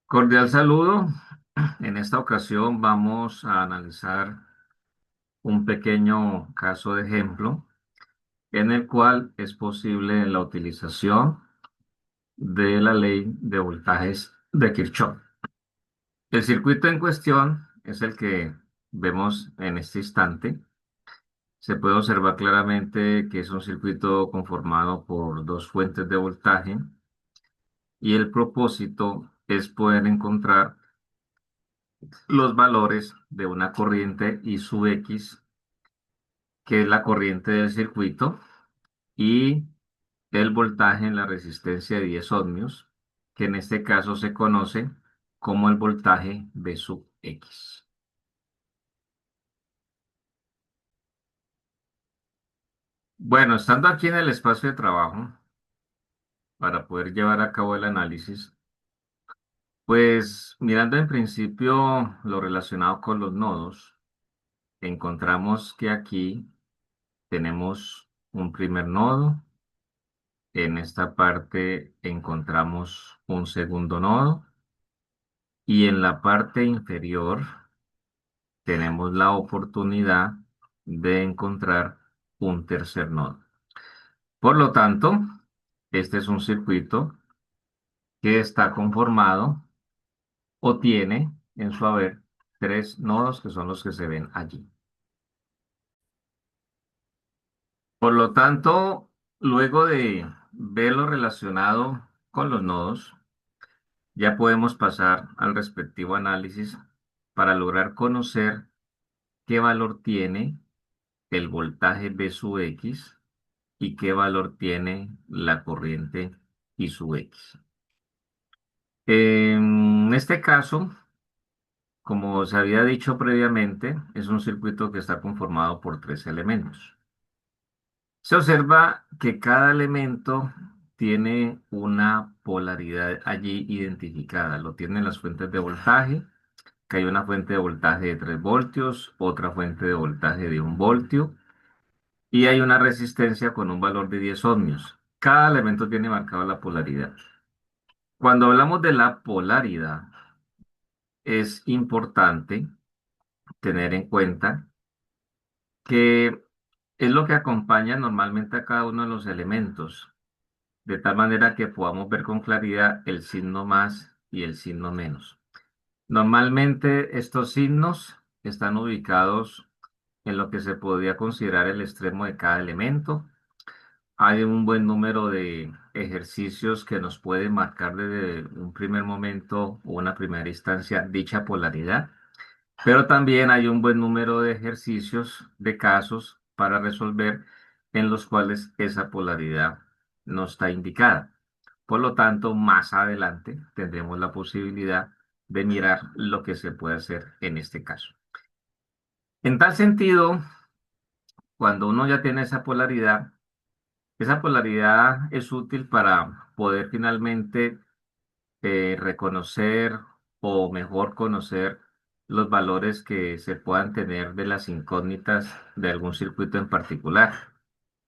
Cordial saludo. En esta ocasión vamos a analizar un pequeño caso de ejemplo en el cual es posible la utilización de la ley de voltajes de Kirchhoff. El circuito en cuestión es el que vemos en este instante. Se puede observar claramente que es un circuito conformado por dos fuentes de voltaje y el propósito es poder encontrar los valores de una corriente I sub X, que es la corriente del circuito, y el voltaje en la resistencia de 10 ohmios, que en este caso se conoce como el voltaje V sub X. Bueno, estando aquí en el espacio de trabajo, para poder llevar a cabo el análisis, pues mirando en principio lo relacionado con los nodos, encontramos que aquí tenemos un primer nodo. En esta parte encontramos un segundo nodo y en la parte inferior tenemos la oportunidad de encontrar un tercer nodo. Por lo tanto, este es un circuito que está conformado o tiene en su haber tres nodos que son los que se ven allí. Por lo tanto, luego de ver lo relacionado con los nodos, ya podemos pasar al respectivo análisis para lograr conocer qué valor tiene el voltaje V sub X y qué valor tiene la corriente I sub X. En este caso, como se había dicho previamente, es un circuito que está conformado por tres elementos. Se observa que cada elemento tiene una polaridad allí identificada. Lo tienen las fuentes de voltaje, que hay una fuente de voltaje de 3 voltios, otra fuente de voltaje de 1 voltio y hay una resistencia con un valor de 10 ohmios. Cada elemento tiene marcada la polaridad. Cuando hablamos de la polaridad, es importante tener en cuenta que es lo que acompaña normalmente a cada uno de los elementos, de tal manera que podamos ver con claridad el signo más y el signo menos. Normalmente estos signos están ubicados en lo que se podría considerar el extremo de cada elemento. Hay un buen número de ejercicios que nos pueden marcar desde un primer momento o una primera instancia dicha polaridad, pero también hay un buen número de ejercicios, de casos para resolver en los cuales esa polaridad no está indicada. Por lo tanto, más adelante tendremos la posibilidad de mirar lo que se puede hacer en este caso. En tal sentido, cuando uno ya tiene esa polaridad es útil para poder finalmente reconocer o mejor conocer los valores que se puedan tener de las incógnitas de algún circuito en particular.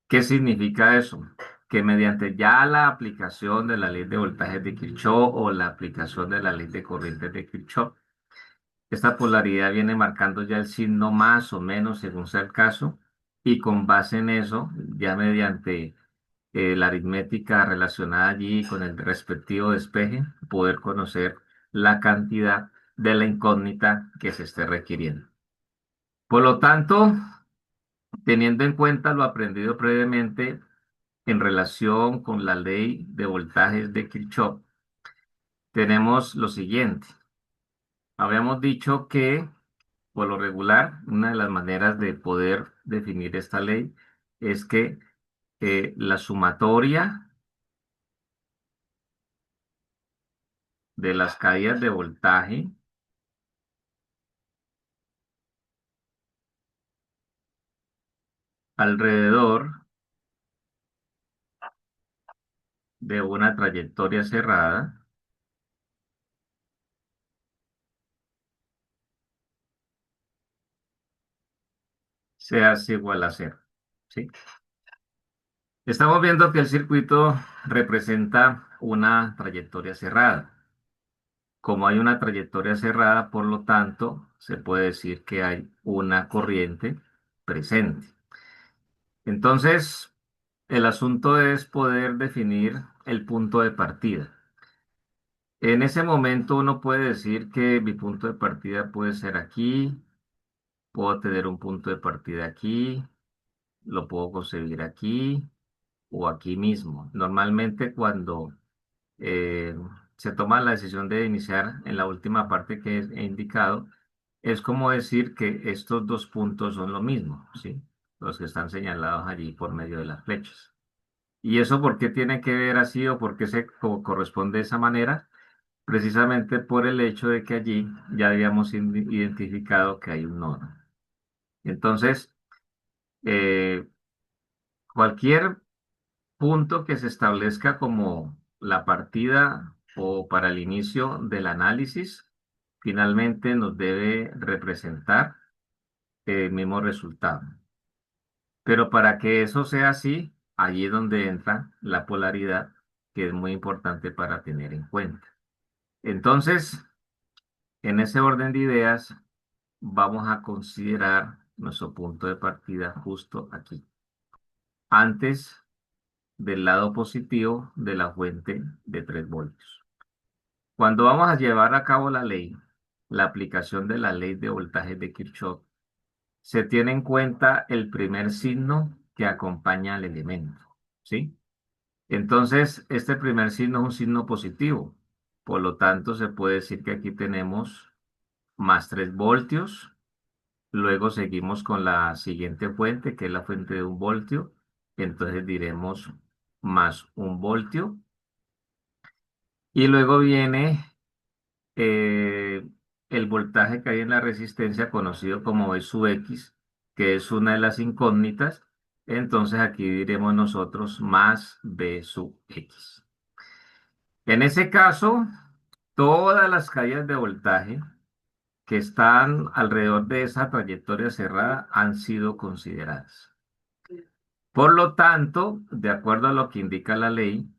¿Qué significa eso? Que mediante ya la aplicación de la ley de voltajes de Kirchhoff o la aplicación de la ley de corrientes de Kirchhoff, esta polaridad viene marcando ya el signo más o menos según sea el caso, y con base en eso, ya mediante la aritmética relacionada allí con el respectivo despeje, poder conocer la cantidad de la incógnita que se esté requiriendo. Por lo tanto, teniendo en cuenta lo aprendido previamente en relación con la ley de voltajes de Kirchhoff, tenemos lo siguiente. Habíamos dicho que, por lo regular, una de las maneras de poder definir esta ley es que la sumatoria de las caídas de voltaje alrededor de una trayectoria cerrada se hace igual a cero. ¿Sí? Estamos viendo que el circuito representa una trayectoria cerrada. Como hay una trayectoria cerrada, por lo tanto, se puede decir que hay una corriente presente. Entonces, el asunto es poder definir el punto de partida. En ese momento uno puede decir que mi punto de partida puede ser aquí, puedo tener un punto de partida aquí, lo puedo concebir aquí o aquí mismo. Normalmente cuando eh, se toma la decisión de iniciar en la última parte que he indicado, es como decir que estos dos puntos son lo mismo, ¿sí? Los que están señalados allí por medio de las flechas. ¿Y eso por qué tiene que ver así o por qué se corresponde de esa manera? Precisamente por el hecho de que allí ya habíamos identificado que hay un nodo. Entonces, eh, cualquier punto que se establezca como la partida o para el inicio del análisis, finalmente nos debe representar el mismo resultado. Pero para que eso sea así, allí es donde entra la polaridad, que es muy importante para tener en cuenta. Entonces, en ese orden de ideas, vamos a considerar nuestro punto de partida justo aquí, antes del lado positivo de la fuente de 3 voltios. Cuando vamos a llevar a cabo la ley, la aplicación de la ley de voltaje de Kirchhoff, se tiene en cuenta el primer signo que acompaña al elemento, ¿sí? Entonces, este primer signo es un signo positivo. Por lo tanto, se puede decir que aquí tenemos más 3 voltios. Luego seguimos con la siguiente fuente, que es la fuente de 1 voltio. Entonces diremos más 1 voltio. Y luego viene eh, el voltaje que hay en la resistencia, conocido como V sub X, que es una de las incógnitas. Entonces aquí diremos nosotros más V sub X. En ese caso, todas las caídas de voltaje que están alrededor de esa trayectoria cerrada han sido consideradas. Por lo tanto, de acuerdo a lo que indica la ley,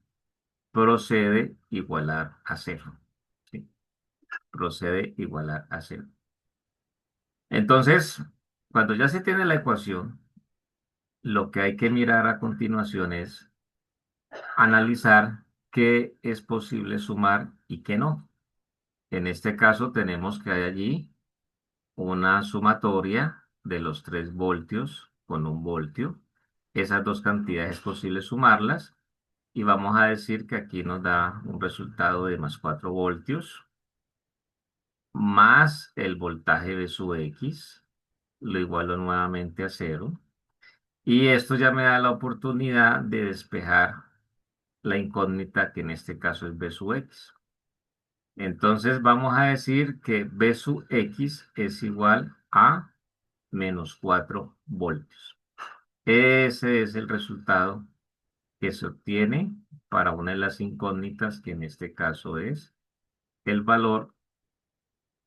procede igualar a cero. ¿Sí? Procede igualar a cero. Entonces, cuando ya se tiene la ecuación, lo que hay que mirar a continuación es analizar qué es posible sumar y qué no. En este caso tenemos que hay allí una sumatoria de los 3 voltios con 1 voltio. Esas dos cantidades es posible sumarlas y vamos a decir que aquí nos da un resultado de más 4 voltios más el voltaje de su X, lo igualo nuevamente a cero. Y esto ya me da la oportunidad de despejar la incógnita que en este caso es B sub X. Entonces vamos a decir que B sub X es igual a menos 4 voltios. Ese es el resultado que se obtiene para una de las incógnitas, que en este caso es el valor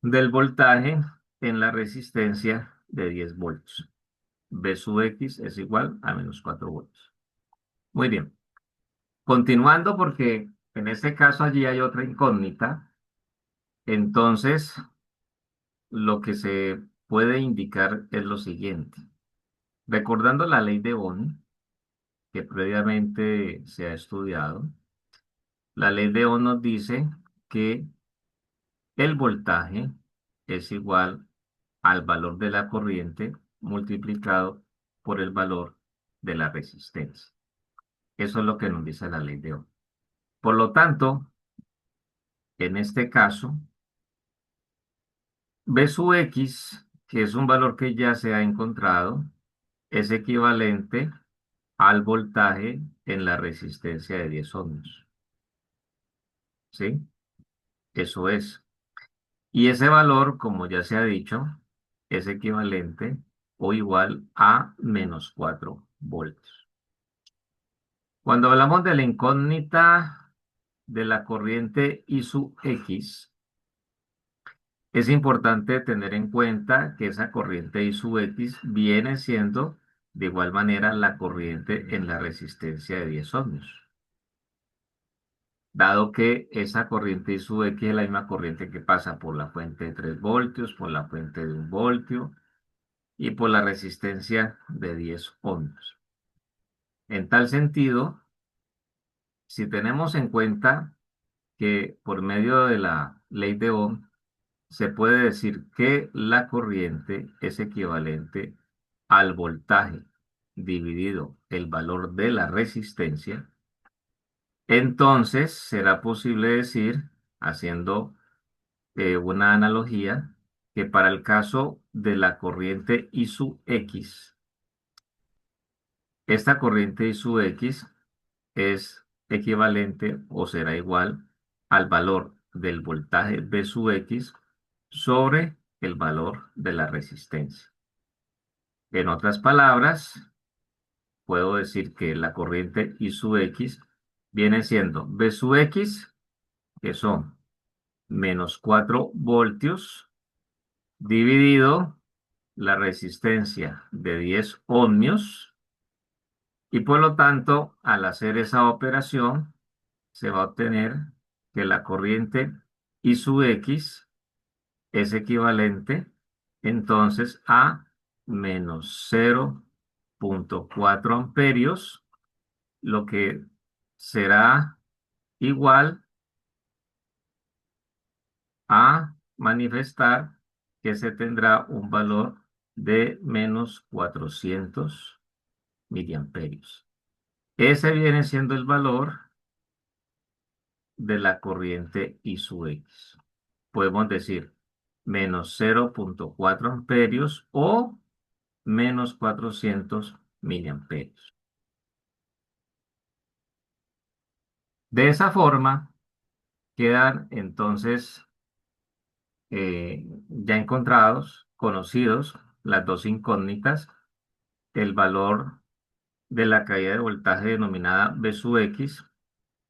del voltaje en la resistencia de 10 voltios. B sub X es igual a menos 4 voltios. Muy bien. Continuando, porque en este caso allí hay otra incógnita, entonces lo que se puede indicar es lo siguiente. Recordando la ley de Ohm, que previamente se ha estudiado, la ley de Ohm nos dice que el voltaje es igual al valor de la corriente multiplicado por el valor de la resistencia. Eso es lo que nos dice la ley de Ohm. Por lo tanto, en este caso, B sub X, que es un valor que ya se ha encontrado, es equivalente al voltaje en la resistencia de 10 ohmios. ¿Sí? Eso es. Y ese valor, como ya se ha dicho, es equivalente o igual a menos 4 voltios. Cuando hablamos de la incógnita de la corriente I sub X, es importante tener en cuenta que esa corriente I sub X viene siendo de igual manera la corriente en la resistencia de 10 ohmios. dado que esa corriente I sub X es la misma corriente que pasa por la fuente de 3 voltios, por la fuente de 1 voltio y por la resistencia de 10 ohmios. En tal sentido, si tenemos en cuenta que por medio de la ley de Ohm se puede decir que la corriente es equivalente al voltaje dividido el valor de la resistencia, entonces será posible decir, haciendo una analogía, que para el caso de la corriente I sub X, esta corriente I sub X es equivalente o será igual al valor del voltaje V sub X sobre el valor de la resistencia. En otras palabras, puedo decir que la corriente I sub X viene siendo V sub X, que son menos 4 voltios, dividido la resistencia de 10 ohmios, y por lo tanto, al hacer esa operación, se va a obtener que la corriente I sub X es equivalente entonces a menos 0,4 amperios, lo que será igual a manifestar que se tendrá un valor de menos 400 miliamperios. Ese viene siendo el valor de la corriente I sub X. Podemos decir menos 0,4 amperios o menos 400 miliamperios. De esa forma, quedan entonces ya encontrados, conocidos, las dos incógnitas, el valor de la caída de voltaje denominada V sub X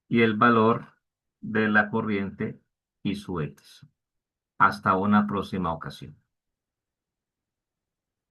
y el valor de la corriente I sub X. Hasta una próxima ocasión.